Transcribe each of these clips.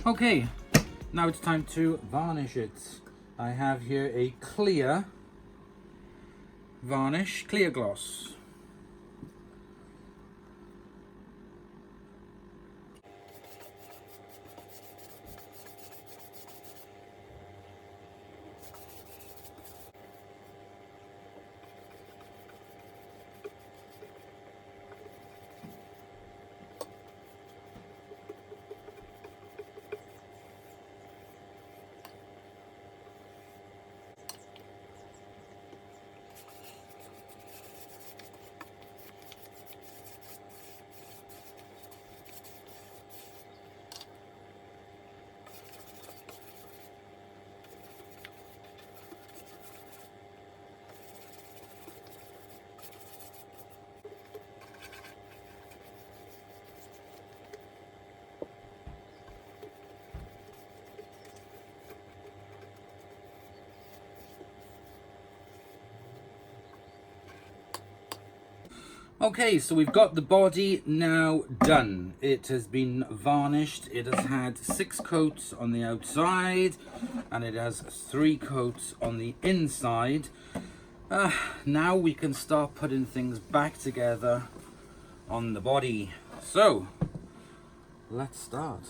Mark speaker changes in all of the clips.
Speaker 1: Okay, now it's time to varnish it. I have here a clear varnish, clear gloss. Okay, so we've got the body now done. It has been varnished. It has had 6 coats on the outside and it has 3 coats on the inside. Now we can start putting things back together on the body. So, let's start.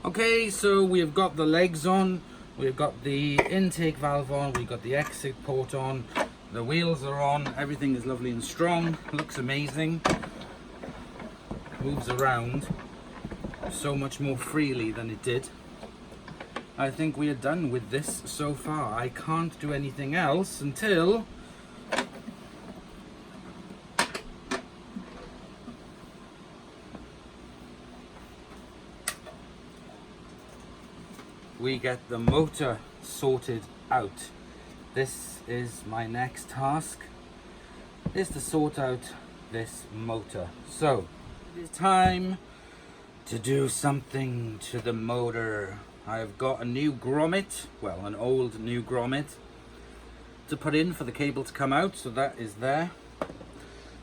Speaker 1: Okay, so we've got the legs on, we've got the intake valve on, we've got the exit port on, the wheels are on, everything is lovely and strong, looks amazing, moves around so much more freely than it did. I think we are done with this so far. I can't do anything else until we get the motor sorted out. This is my next task, is to sort out this motor. So it is time to do something to the motor. I've got a new grommet, well, an old new grommet to put in for the cable to come out, so that is there.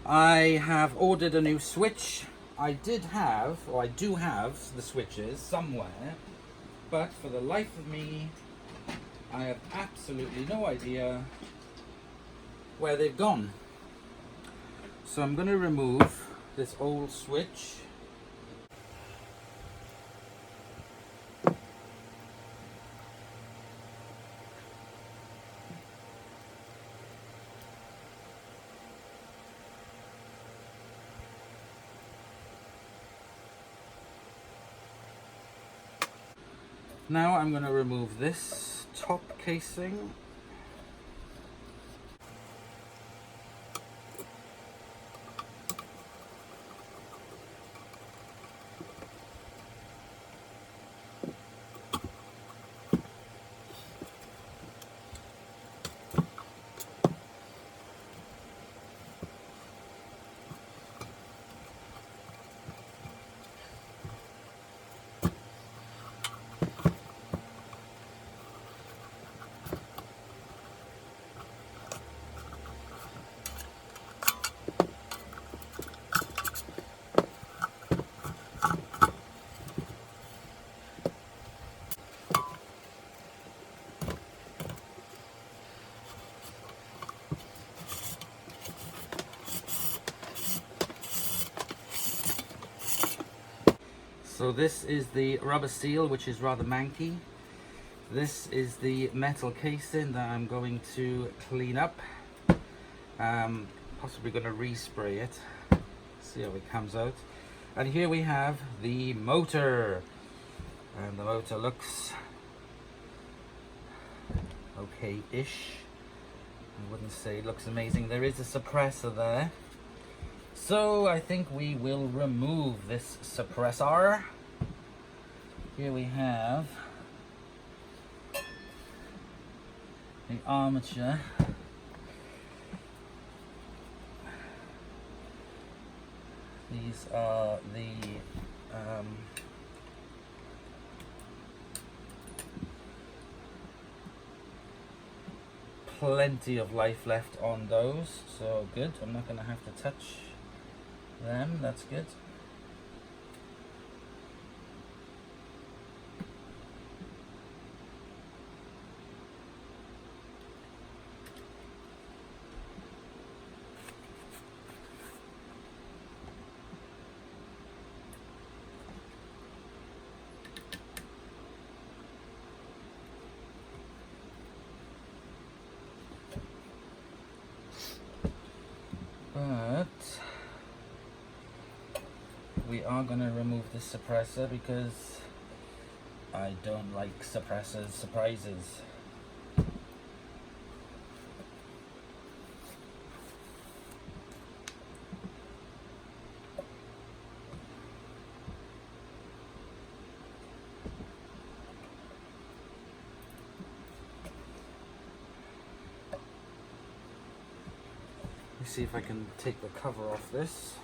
Speaker 1: I have ordered a new switch. I do have the switches somewhere, but for the life of me, I have absolutely no idea where they've gone. So I'm going to remove this old switch. Now I'm going to remove this top casing. So this is the rubber seal, which is rather manky. This is the metal casing that I'm going to clean up. Possibly going to respray it, see how it comes out. And here we have the motor, and the motor looks okay-ish. I wouldn't say it looks amazing. There is a suppressor there. So I think we will remove this suppressor. Here we have the armature. These are the plenty of life left on those, so good. I'm not going to have to touch them, that's good. But we are going to remove this suppressor because I don't like surprises. Let me see if I can take the cover off this.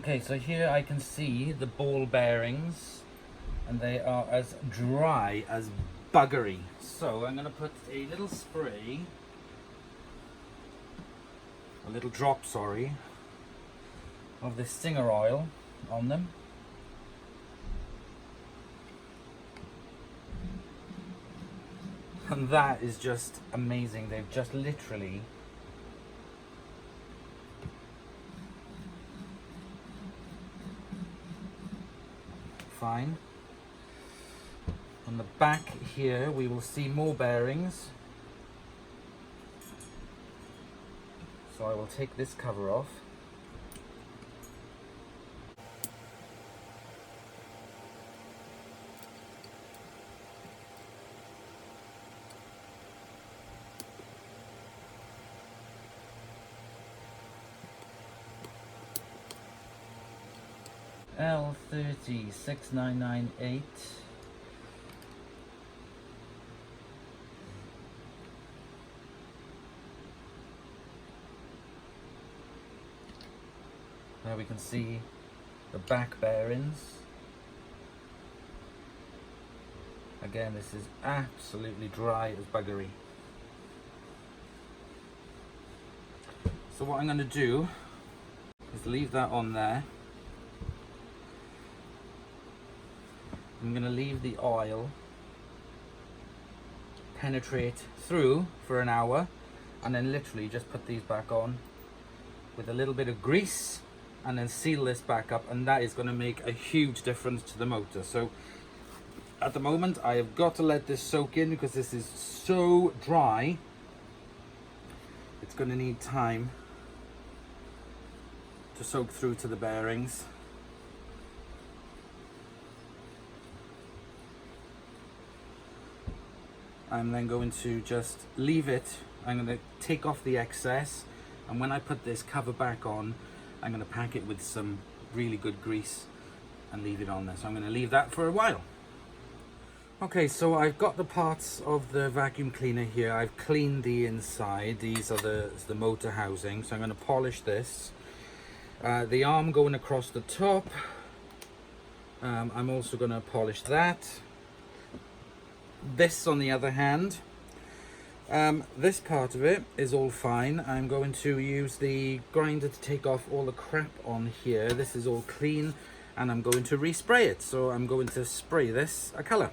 Speaker 1: Okay, so here I can see the ball bearings, and they are as dry as buggery. So I'm going to put a little spray, a little drop, sorry, of this Singer oil on them. And that is just amazing. They've just literally fine. On the back here we will see more bearings. So I will take this cover off. L306998. Now we can see the back bearings. Again, this is absolutely dry as buggery. So what I'm going to do is leave that on there. I'm going to leave the oil penetrate through for an hour, and then literally just put these back on with a little bit of grease and then seal this back up, and that is going to make a huge difference to the motor. So at the moment I have got to let this soak in because this is so dry. It's going to need time to soak through to the bearings. I'm then going to just leave it. I'm going to take off the excess, and when I put this cover back on, I'm going to pack it with some really good grease and leave it on there. So I'm going to leave that for a while. Okay, so I've got the parts of the vacuum cleaner here. I've cleaned the inside. These are the motor housing. So I'm going to polish this. The arm going across the top. I'm also going to polish that. This, on the other hand, this part of it is all fine. I'm going to use the grinder to take off all the crap on here. This is all clean, and I'm going to respray it. So I'm going to spray this a colour.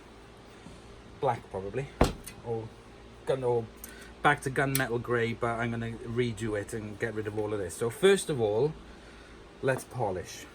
Speaker 1: Black, probably, or back to gunmetal grey, but I'm going to redo it and get rid of all of this. So first of all, let's polish.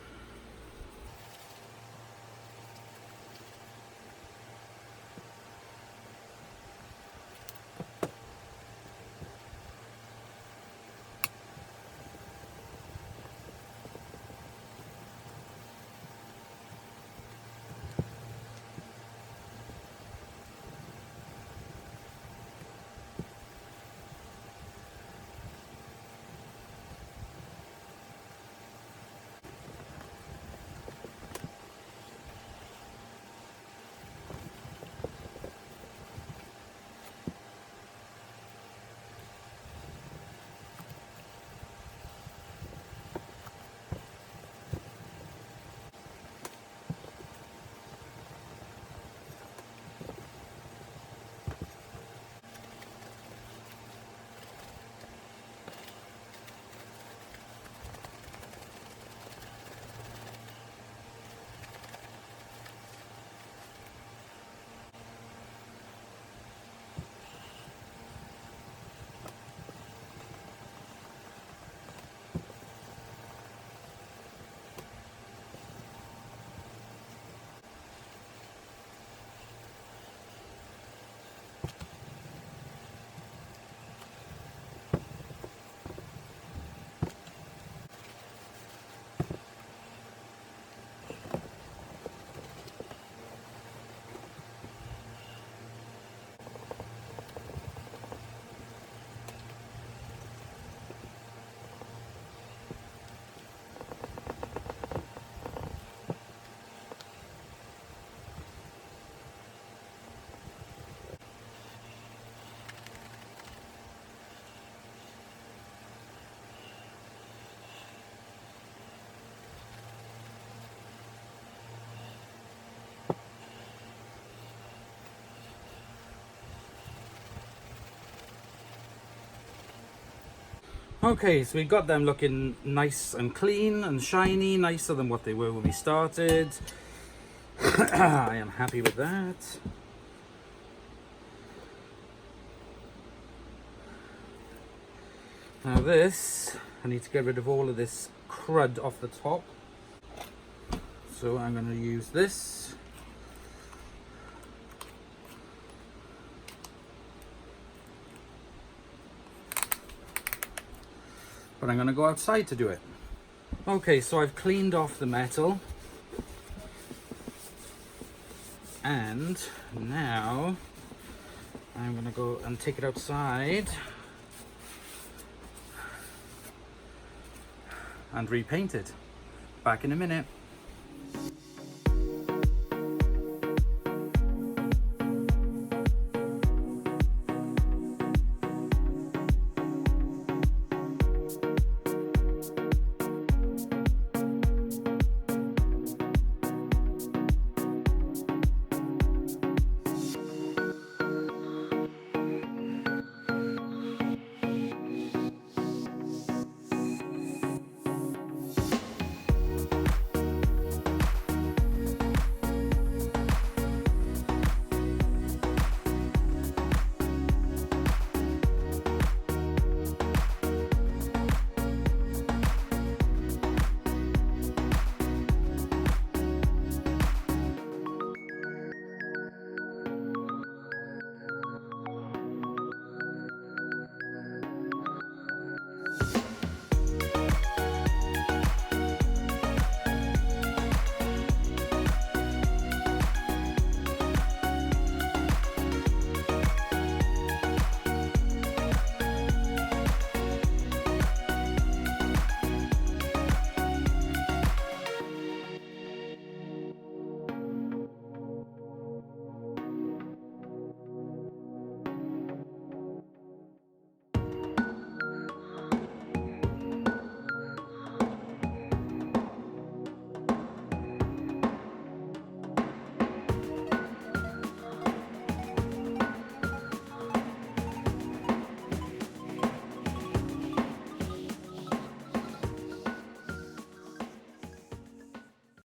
Speaker 1: Okay, so we got them looking nice and clean and shiny, nicer than what they were when we started. I am happy with that. Now this, I need to get rid of all of this crud off the top. So I'm going to use this. But I'm going to go outside to do it. Okay, so I've cleaned off the metal. And now I'm going to go and take it outside and repaint it. Back in a minute.